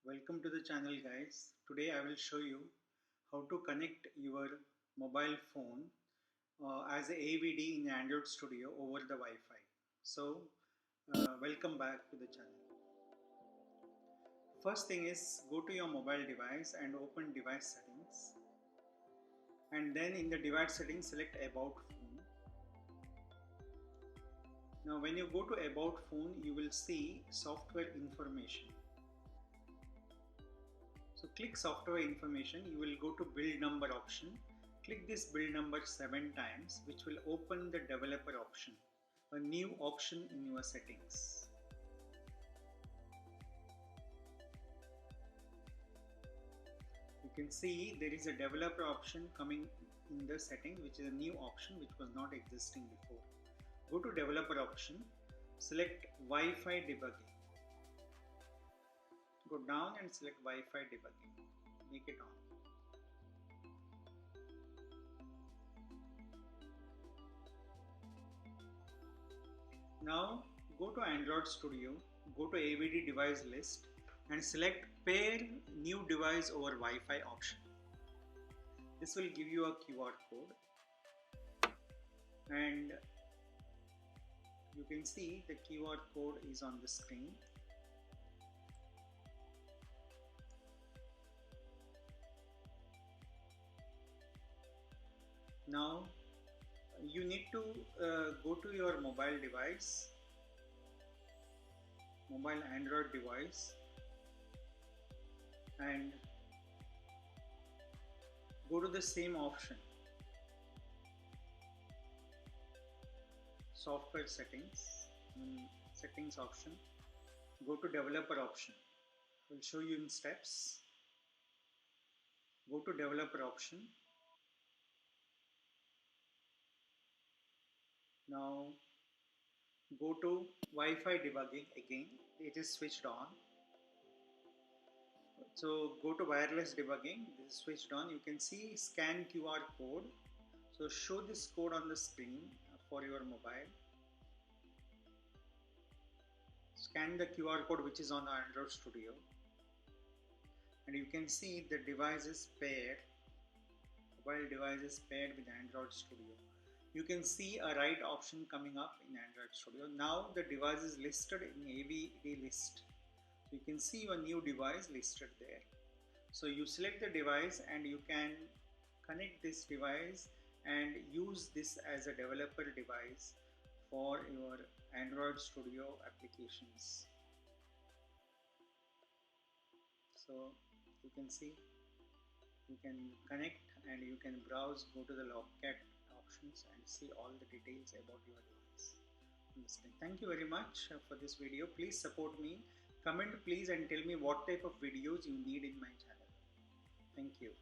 Welcome to the channel, guys. Today I will show you how to connect your mobile phone as a AVD in Android Studio over the Wi-Fi. So welcome back to the channel. First thing is, go to your mobile device and open device settings, and then in the device settings select about phone. Now when you go to about phone, you will see software information. So click software information, you will go to build number option. Click this build number 7 times, which will open the developer option, a new option in your settings. You can see there is a developer option coming in the setting, which is a new option which was not existing before. Go to developer option, select Wi-Fi debugging. Go down and select Wi-Fi debugging. Make it on. Now go to Android Studio, go to AVD device list and select pair new device over Wi-Fi option. This will give you a QR code, and you can see the QR code is on the screen. Now you need to go to your mobile device, mobile Android device, and go to the same option, software settings, settings option, go to developer option. I will show you in steps. Go to developer option. Now go to Wi-Fi debugging again, it is switched on. So go to wireless debugging, this is switched on. You can see scan QR code. So show this code on the screen for your mobile. Scan the QR code which is on Android Studio, and you can see the device is paired. Mobile device is paired with Android Studio. You can see a right option coming up in Android Studio. Now the device is listed in AVD list. So you can see your new device listed there. So you select the device and you can connect this device and use this as a developer device for your Android Studio applications. So you can see, you can connect and you can browse, go to the logcat options and see all the details about your device on the screen. Thank you very much for this video. Please support me. Comment please and tell me what type of videos you need in my channel. Thank you.